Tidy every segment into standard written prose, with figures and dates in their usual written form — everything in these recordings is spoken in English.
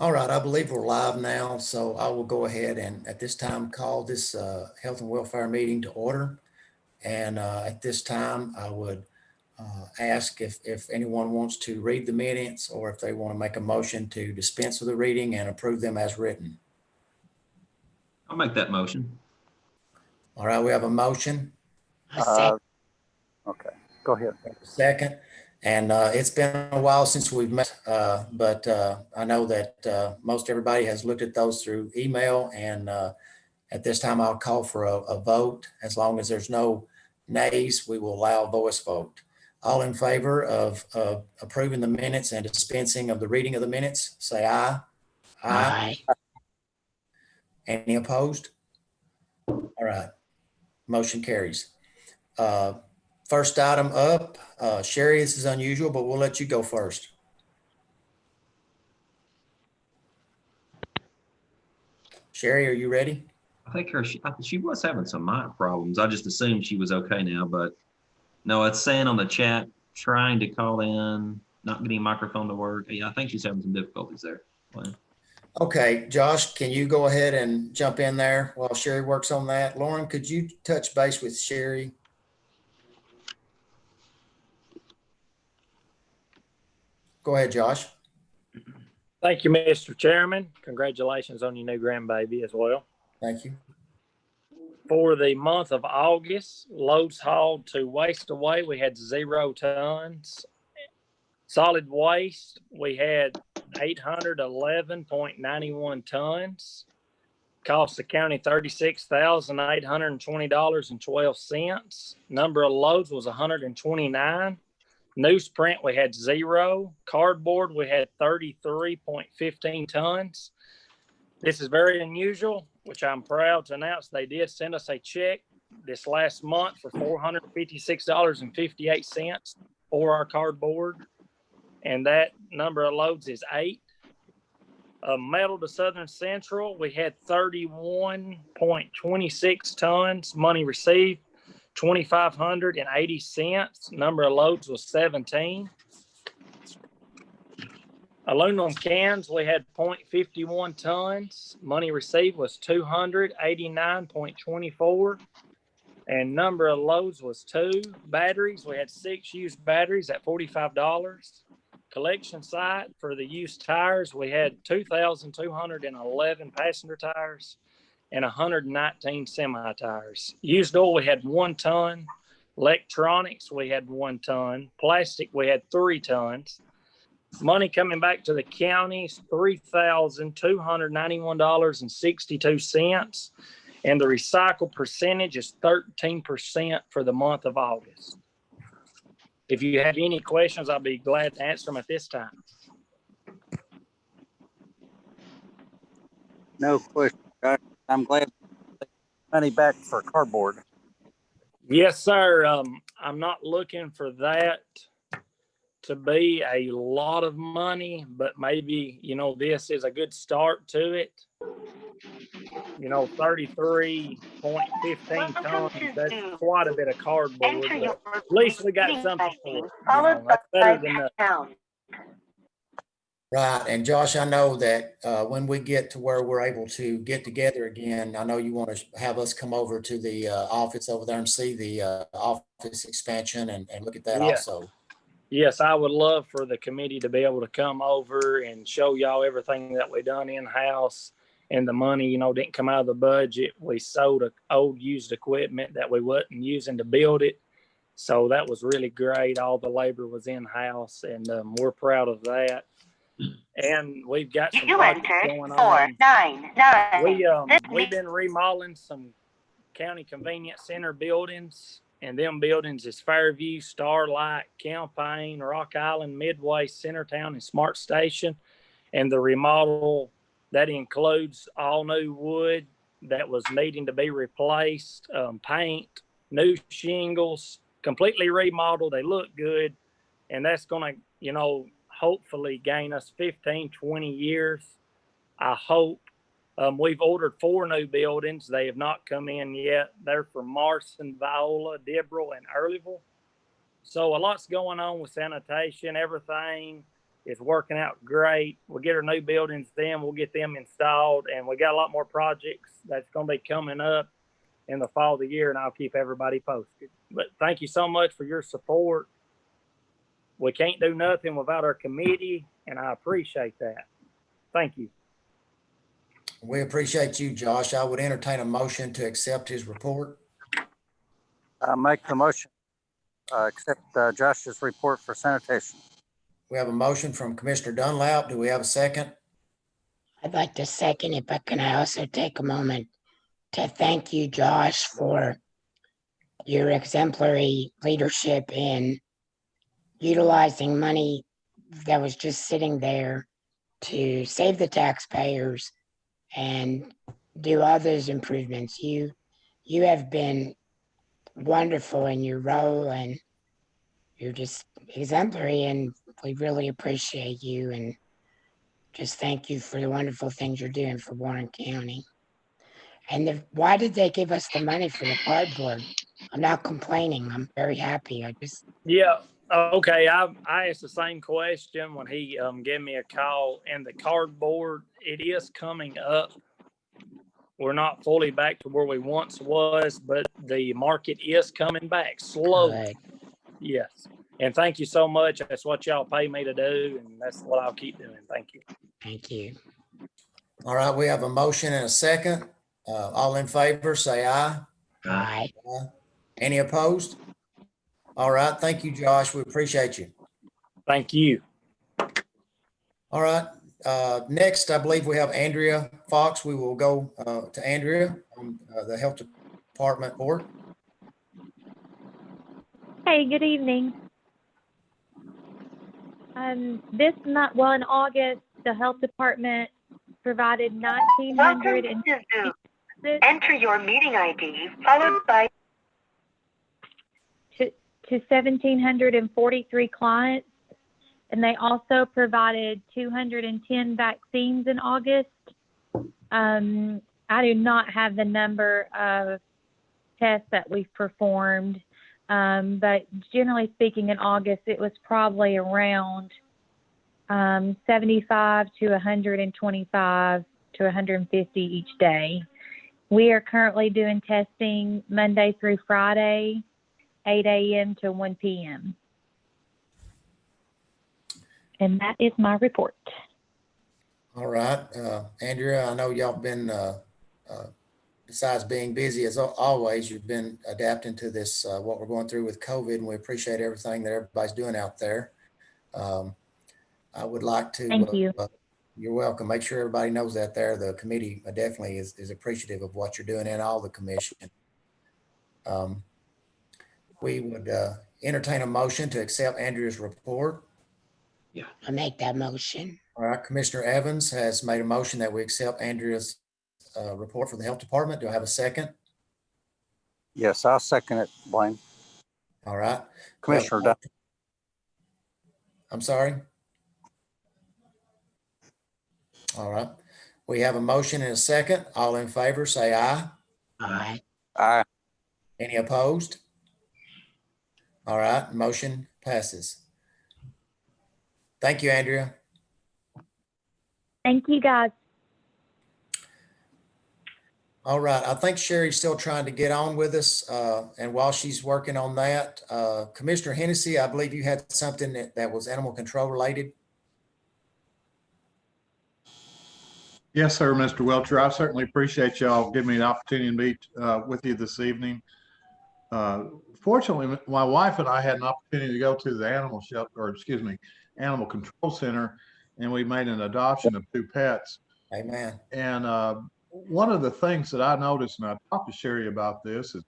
All right, I believe we're live now, so I will go ahead and at this time call this Health and Welfare meeting to order. And at this time, I would ask if anyone wants to read the minutes or if they want to make a motion to dispense with the reading and approve them as written. I'll make that motion. All right, we have a motion. Okay, go ahead. Second. And it's been a while since we've met, but I know that most everybody has looked at those through email. And at this time, I'll call for a vote. As long as there's no nays, we will allow a voice vote. All in favor of approving the minutes and dispensing of the reading of the minutes, say aye. Aye. Any opposed? All right, motion carries. First item up, Sherry, this is unusual, but we'll let you go first. Sherry, are you ready? I think she was having some mic problems. I just assumed she was okay now, but no, it's saying on the chat, trying to call in, not getting microphone to work. Yeah, I think she's having some difficulties there. Well, Okay, Josh, can you go ahead and jump in there while Sherry works on that? Lauren, could you touch base with Sherry? Go ahead, Josh. Thank you, Mr. Chairman. Congratulations on your new grandbaby as well. Thank you. For the month of August, loads hauled to Waste Away, we had 0 tons. Solid waste, we had 811.91 tons. Cost the county $36,820.12. Number of loads was 129. Newsprint, we had 0. Cardboard, we had 33.15 tons. This is very unusual, which I'm proud to announce. They did send us a check this last month for $456.58 for our cardboard. And that number of loads is 8. Metal to Southern Central, we had 31.26 tons. Money received, $2,580. Number of loads was 17. Aluminum cans, we had 0.51 tons. Money received was $289.24. And number of loads was 2. Batteries, we had 6 used batteries at $45. Collection site for the used tires, we had 2,211 passenger tires and 119 semi tires. Used oil, we had 1 ton. Electronics, we had 1 ton. Plastic, we had 3 tons. Money coming back to the counties, $3,291.62. And the recycle percentage is 13% for the month of August. If you have any questions, I'll be glad to answer them at this time. No question. I'm glad money back for cardboard. Yes, sir. I'm not looking for that to be a lot of money, but maybe, this is a good start to it. 33.15 tons, that's quite a bit of cardboard, but at least we got something for it. That's better than nothing. Right. And Josh, I know that when we get to where we're able to get together again, I know you want to have us come over to the office over there and see the office expansion and look at that also. Yes, I would love for the committee to be able to come over and show y'all everything that we done in-house. And the money, didn't come out of the budget. We sold old used equipment that we wasn't using to build it. So that was really great. All the labor was in-house, and we're proud of that. And we've got some projects going on. 499. We've been remodeling some county convenience center buildings, and them buildings is Fairview, Starlight, Campaign, Rock Island, Midway, Centertown, and Smart Station. And the remodel, that includes all new wood that was needing to be replaced, paint, new shingles, completely remodeled. They look good. And that's going to, hopefully gain us 15, 20 years. I hope. We've ordered 4 new buildings. They have not come in yet. They're for Marson, Viola, Dibble, and Earlyville. So a lot's going on with sanitation, everything. is working out great. We'll get our new buildings in, we'll get them installed, and we got a lot more projects that's going to be coming up in the fall of the year, and I'll keep everybody posted. But thank you so much for your support. We can't do nothing without our committee, and I appreciate that. Thank you. We appreciate you, Josh. I would entertain a motion to accept his report. I make the motion, accept Josh's report for sanitation. We have a motion from Commissioner Dunlap. Do we have a second? I'd like to second it, but can I also take a moment to thank you, Josh, for your exemplary leadership in utilizing money that was just sitting there to save the taxpayers and do all those improvements. You have been wonderful in your role, and you're just exemplary, and we really appreciate you, and just thank you for the wonderful things you're doing for Warren County. And why did they give us the money for the cardboard? I'm not complaining. I'm very happy. Yeah. Okay. I asked the same question when he gave me a call, and the cardboard, it is coming up. We're not fully back to where we once was, but the market is coming back slowly. Yes. And thank you so much. That's what y'all pay me to do, and that's what I'll keep doing. Thank you. Thank you. All right, we have a motion and a second. All in favor, say aye. Aye. Any opposed? All right, thank you, Josh. We appreciate you. Thank you. All right, next, I believe we have Andrea Fox. We will go to Andrea on the Health Department board. Hey, good evening. This month, well, in August, the Health Department provided 1,900 Welcome to Zoom. Enter your meeting ID followed by to 1,743 clients, and they also provided 210 vaccines in August. I do not have the number of tests that we've performed, but generally speaking, in August, it was probably around 75 to 125 to 150 each day. We are currently doing testing Monday through Friday, 8 a.m. to 1 p.m. And that is my report. All right, Andrea, I know y'all been, besides being busy as always, you've been adapting to this, what we're going through with COVID, and we appreciate everything that everybody's doing out there. I would like to. Thank you. You're welcome. Make sure everybody knows that there. The committee definitely is appreciative of what you're doing, and all the commission. We would entertain a motion to accept Andrea's report. I make that motion. All right, Commissioner Evans has made a motion that we accept Andrea's report for the Health Department. Do I have a second? Yes, I'll second it, Blaine. All right. Commissioner Dunn. I'm sorry. All right. We have a motion and a second. All in favor, say aye. Aye. Aye. Any opposed? All right, motion passes. Thank you, Andrea. Thank you, guys. All right, I think Sherry's still trying to get on with us. And while she's working on that, Commissioner Hennessy, I believe you had something that was animal control related. Yes, sir, Mr. Welcher. I certainly appreciate y'all giving me the opportunity to meet with you this evening. Fortunately, my wife and I had an opportunity to go to the animal shelter, or excuse me, animal control center, and we made an adoption of 2 pets. Amen. And one of the things that I noticed, and I talked to Sherry about this, is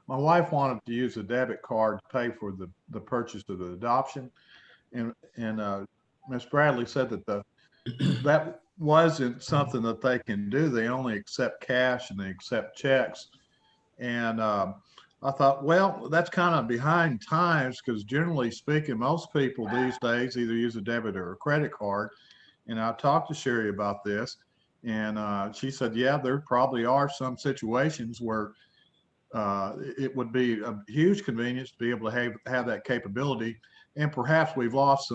my wife wanted to use a debit card to pay for the purchase of the adoption. And Ms. Bradley said that that wasn't something that they can do. They only accept cash and they accept checks. And I thought, well, that's kind of behind times, because generally speaking, most people these days either use a debit or a credit card. And I talked to Sherry about this, and she said, yeah, there probably are some situations where it would be a huge convenience to be able to have that capability. And perhaps we've lost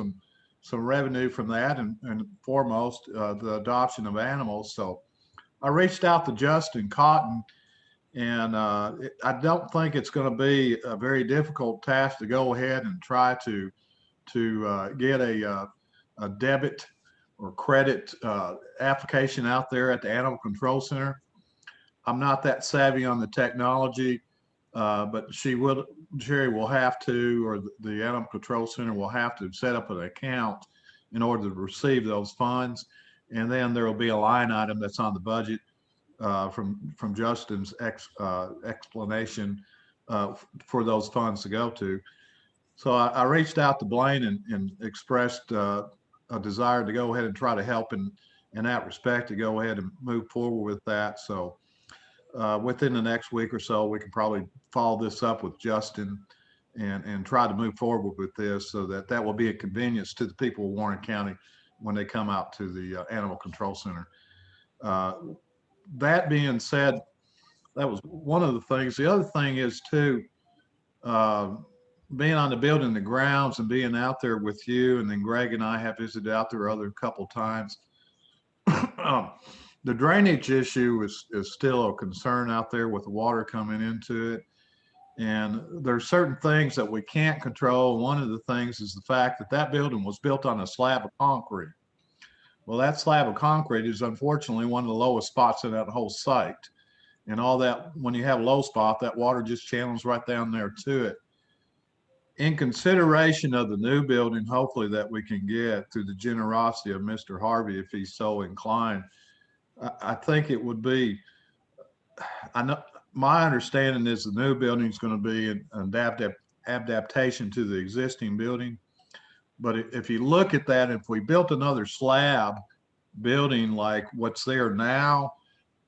some revenue from that, and foremost, the adoption of animals. So I reached out to Justin Cotton, and I don't think it's going to be a very difficult task to go ahead and try to get a debit or credit application out there at the Animal Control Center. I'm not that savvy on the technology, but Sherry will have to, or the Animal Control Center will have to set up an account in order to receive those funds. And then there will be a line item that's on the budget from Justin's explanation for those funds to go to. So I reached out to Blaine and expressed a desire to go ahead and try to help in that respect, to go ahead and move forward with that. So within the next week or so, we can probably follow this up with Justin and try to move forward with this, so that will be a convenience to the people of Warren County when they come out to the Animal Control Center. That being said, that was one of the things. The other thing is too, being on the building, the grounds, and being out there with you, and then Greg and I have visited out there a couple times. The drainage issue is still a concern out there with the water coming into it. And there's certain things that we can't control. One of the things is the fact that that building was built on a slab of concrete. Well, that slab of concrete is unfortunately one of the lowest spots in that whole site. And all that, when you have a low spot, that water just channels right down there to it. In consideration of the new building, hopefully that we can get through the generosity of Mr. Harvey, if he's so inclined, I think it would be, I know, my understanding is the new building is going to be an adaptation to the existing building. But if you look at that, if we built another slab building like what's there now,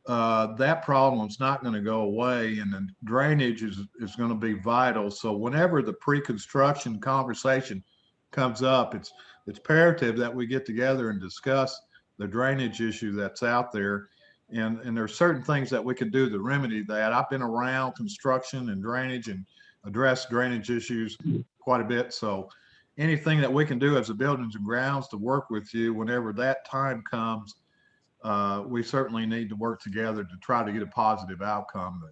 that problem is not going to go away, and the drainage is going to be vital. So whenever the pre-construction conversation comes up, it's imperative that we get together and discuss the drainage issue that's out there. And there's certain things that we can do to remedy that. I've been around construction and drainage and addressed drainage issues quite a bit. So anything that we can do as a buildings and grounds to work with you whenever that time comes, we certainly need to work together to try to get a positive outcome. But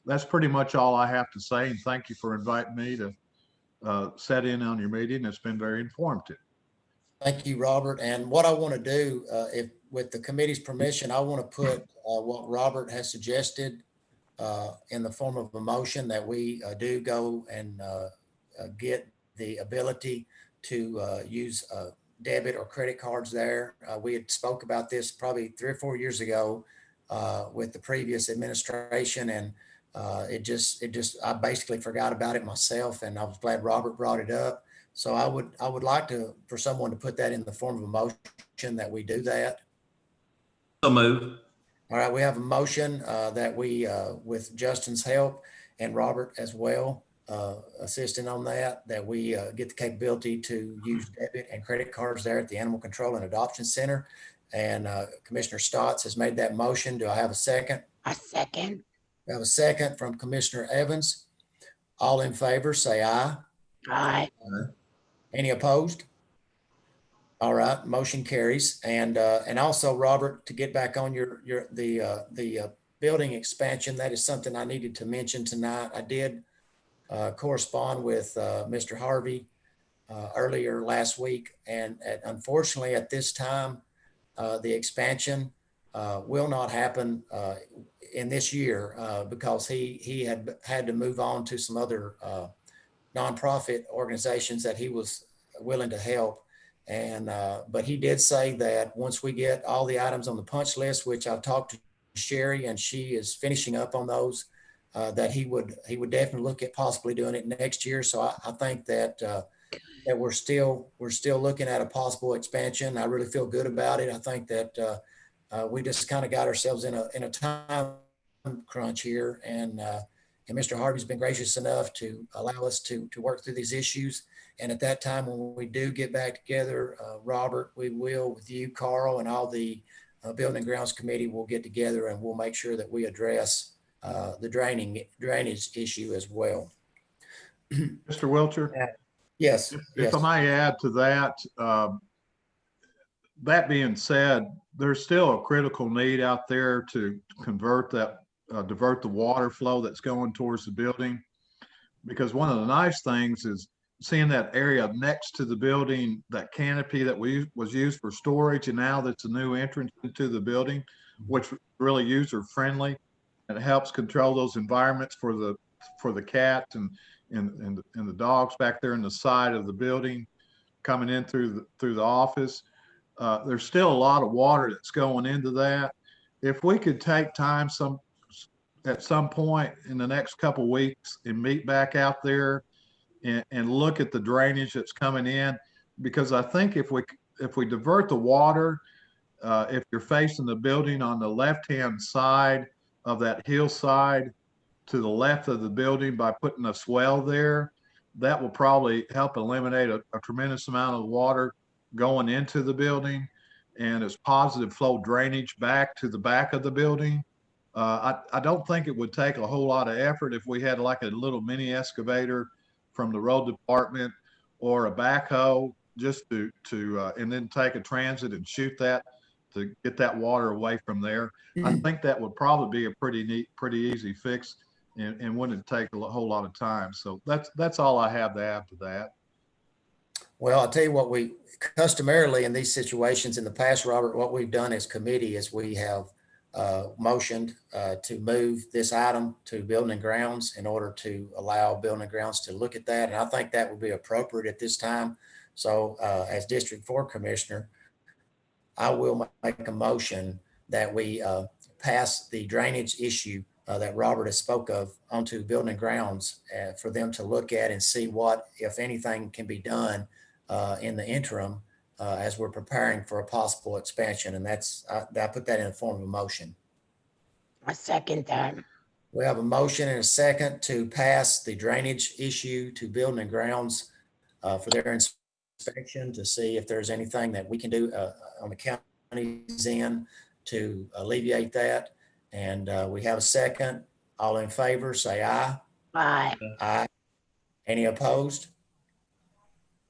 that's pretty much all I have to say. And thank you for inviting me to set in on your meeting. It's been very informative. Thank you, Robert. And what I want to do, if with the committee's permission, I want to put what Robert has suggested in the form of a motion, that we do go and get the ability to use debit or credit cards there. We had spoke about this probably 3 or 4 years ago with the previous administration, and I basically forgot about it myself, and I was glad Robert brought it up. So I would like for someone to put that in the form of a motion that we do that. So move. All right, we have a motion that we, with Justin's help and Robert as well, assisting on that we get the capability to use debit and credit cards there at the Animal Control and Adoption Center. And Commissioner Stotts has made that motion. Do I have a second? A second. We have a second from Commissioner Evans. All in favor, say aye. Aye. Any opposed? All right, motion carries. And also, Robert, to get back on the building expansion, that is something I needed to mention tonight. I did correspond with Mr. Harvey earlier last week, and unfortunately at this time, the expansion will not happen in this year because he had to move on to some other nonprofit organizations that he was willing to help. And but he did say that once we get all the items on the punch list, which I've talked to Sherry and she is finishing up on those, that he would definitely look at possibly doing it next year. So I think that that we're still looking at a possible expansion. I really feel good about it. I think that we just kind of got ourselves in a time crunch here, and Mr. Harvey's been gracious enough to allow us to work through these issues. And at that time, when we do get back together, Robert, we will, with you, Carl, and all the Building and Grounds Committee, will get together and we'll make sure that we address the drainage issue as well. Mr. Wiltshire? Yes, If yes. I may add to that, that being said, there's still a critical need out there to convert that, divert the water flow that's going towards the building. Because one of the nice things is seeing that area next to the building, that canopy that was used for storage, and now that's a new entrance into the building, which really user friendly. And it helps control those environments for the cats and the dogs back there in the side of the building coming in through the office. There's still a lot of water that's going into that. If we could take time at some point in the next couple weeks and meet back out there and look at the drainage that's coming in, because I think if we divert the water, if you're facing the building on the left-hand side of that hillside to the left of the building by putting a swell there, that will probably help eliminate a tremendous amount of water going into the building, and it's positive flow drainage back to the back of the building. I don't think it would take a whole lot of effort if we had like a little mini excavator from the road department or a backhoe just to and then take a transit and shoot that to get that water away from there. I think that would probably be a pretty easy fix and wouldn't take a whole lot of time. So that's all I have to add to that. Well, I'll tell you what, we customarily in these situations in the past, Robert, what we've done as committee is we have motioned to move this item to Building and Grounds in order to allow Building and Grounds to look at that. And I think that would be appropriate at this time. So as District 4 Commissioner, I will make a motion that we pass the drainage issue that Robert has spoke of onto Building and Grounds for them to look at and see what, if anything, can be done in the interim as we're preparing for a possible expansion. And that's, I put that in the form of a motion. I second that. We have a motion and a second to pass the drainage issue to Building and Grounds for their inspection to see if there's anything that we can do on the county's end to alleviate that. And we have a second. All in favor, say aye. Aye. Aye. Any opposed?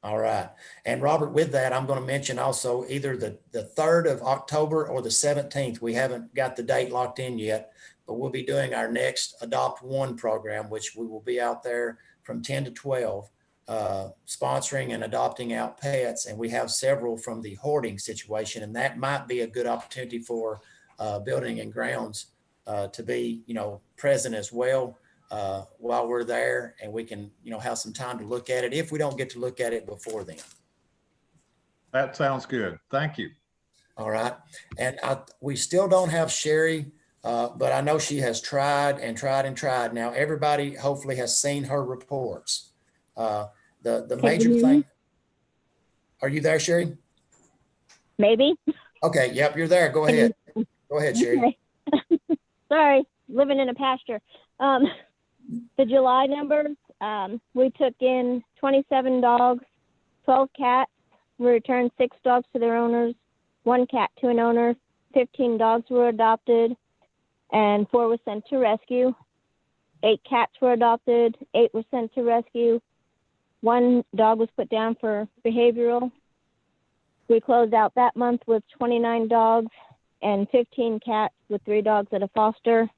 All right. And Robert, with that, I'm going to mention also either the 3rd of October or the 17th. We haven't got the date locked in yet, but we'll be doing our next Adopt One program, which we will be out there from 10 to 12, sponsoring and adopting out pets. And we have several from the hoarding situation. And that might be a good opportunity for Building and Grounds to be, present as well while we're there, and we can, have some time to look at it if we don't get to look at it before then. That sounds good. Thank you. All right. And we still don't have Sherry, but I know she has tried and tried and tried. Now, everybody hopefully has seen her reports. The major thing. Are you there, Sherry? Maybe. Okay. Yep. You're there. Go ahead. Go ahead, Sherry. Okay. Sorry, living in a pasture. The July numbers, we took in 27 dogs, 12 cats. We returned 6 dogs to their owners, 1 cat to an owner, 15 dogs were adopted, and 4 were sent to rescue. 8 cats were adopted, 8 were sent to rescue. 1 dog was put down for behavioral. We closed out that month with 29 dogs and 15 cats with 3 dogs at a foster.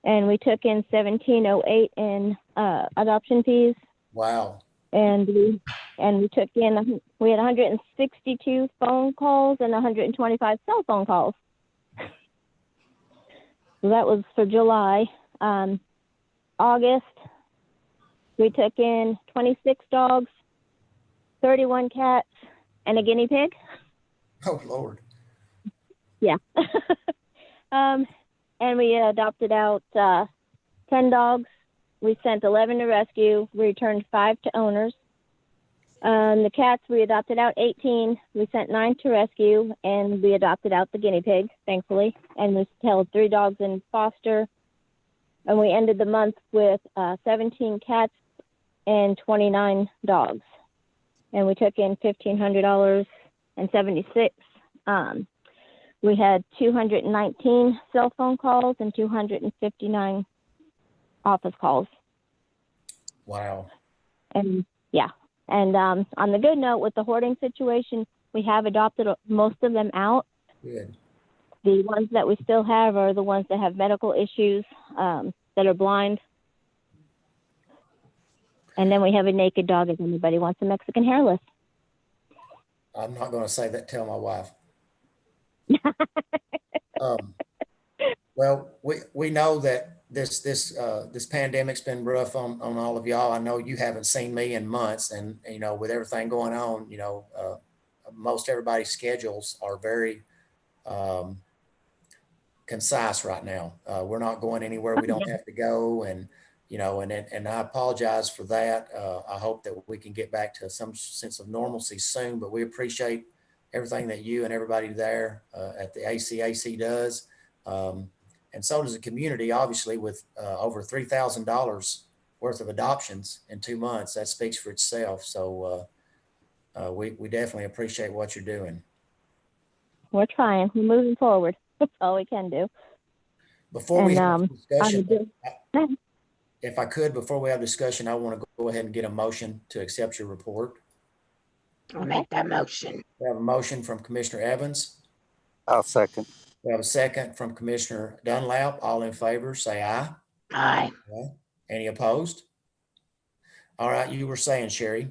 And we took in $17.08 in adoption fees. Wow. And we took in, we had 162 phone calls and 125 cell phone calls. So that was for July. August, we took in 26 dogs, 31 cats, and a guinea pig. Oh, Lord. Yeah. And we adopted out 10 dogs. We sent 11 to rescue. We returned 5 to owners. The cats, we adopted out 18. We sent 9 to rescue, and we adopted out the guinea pig, thankfully. And we held 3 dogs in foster. And we ended the month with 17 cats and 29 dogs. And we took in $1,500.76. We had 219 cell phone calls and 259 office calls. Wow. And yeah, And on the good note, with the hoarding situation, we have adopted most of them out. Good. The ones that we still have are the ones that have medical issues, that are blind. And then we have a naked dog if anybody wants a Mexican hairless. I'm not going to say that. Tell my wife. Well, we know that this pandemic's been rough on all of y'all. I know you haven't seen me in months, and you know, with everything going on, you know, most everybody's schedules are very concise right now. We're not going anywhere we don't have to go, and you know, and I apologize for that. I hope that we can get back to some sense of normalcy soon, but we appreciate everything that you and everybody there at the ACAC does. And so does the community, obviously, with over $3,000 worth of adoptions in 2 months. That speaks for itself. So we definitely appreciate what you're doing. We're trying. We're moving forward. That's all we can do. Before we have discussion, Go if I could, before we have discussion, I want to go ahead and get a motion to accept your report. I'll make that motion. We have a motion from Commissioner Evans. I'll second. We have a second from Commissioner Dunlap. All in favor, say aye. Aye. Any opposed? All right, you were saying, Sherry.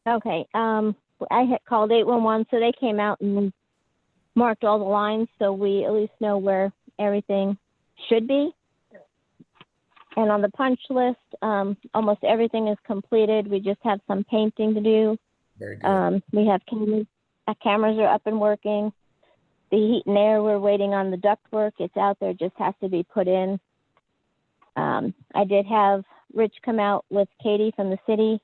Okay. I had called 811, so they came out and marked all the lines, so we at least know where everything should be. And on the punch list, almost everything is completed. We just have some painting to do. Very good. We have cameras are up and working. The heat and air, we're waiting on the ductwork. It's out there, just has to be put in. I did have Rich come out with Katie from the city.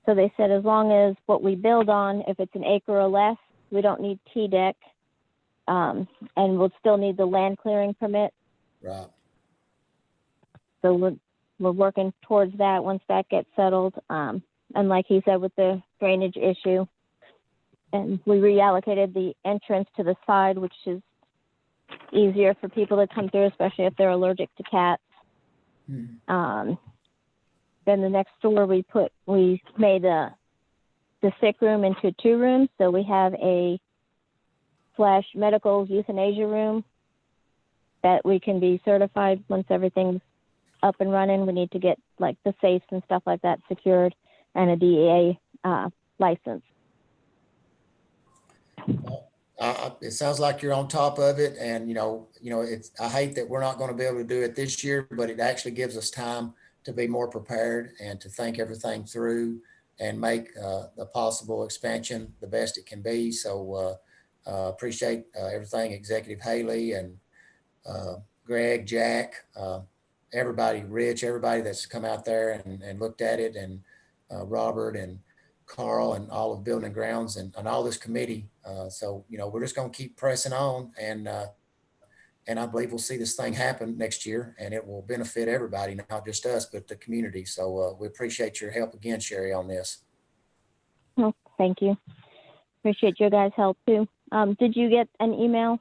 So they said as long as what we build on, if it's an acre or less, we don't need T-deck. And we'll still need the land clearing permit. Right. So we're working towards that once that gets settled. And like he said, with the drainage issue, and we reallocated the entrance to the side, which is easier for people to come through, especially if they're allergic to cats. Hmm. Then the next door we made the sick room into 2 rooms. So we have a / medical euthanasia room that we can be certified once everything's up and running. We need to get like the safes and stuff like that secured and a DEA license. It sounds like you're on top of it, and you know, I hate that we're not going to be able to do it this year, but it actually gives us time to be more prepared and to think everything through and make the possible expansion the best it can be. So appreciate everything, Executive Haley and Greg, Jack, everybody, Rich, everybody that's come out there and looked at it, and Robert and Carl and all of Building and Grounds and all this committee. So, you know, we're just going to keep pressing on, and I believe we'll see this thing happen next year, and it will benefit everybody, not just us, but the community. So we appreciate your help again, Sherry, on this. Oh, thank you. Appreciate your guys' help too. Did you get an email?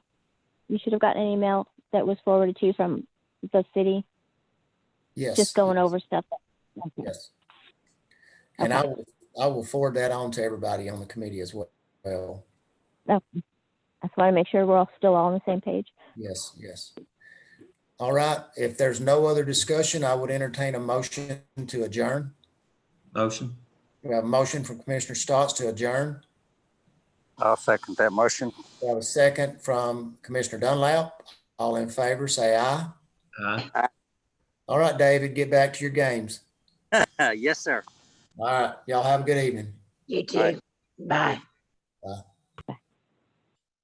You should have gotten an email that was forwarded to you from the city. Yes. Just going over stuff. Yes. And Okay. I will forward that on to everybody on the committee as well. Oh, I just want to make sure we're all still all on the same page. Yes, yes. All right. If there's no other discussion, I would entertain a motion to adjourn. Motion. We have a motion from Commissioner Stotts to adjourn. I'll second that motion. We have a second from Commissioner Dunlap. All in favor, say aye. Aye. All right, David, get back to your games. Yes, sir. All right. Y'all have a good evening. You too. Aye. Bye. Bye.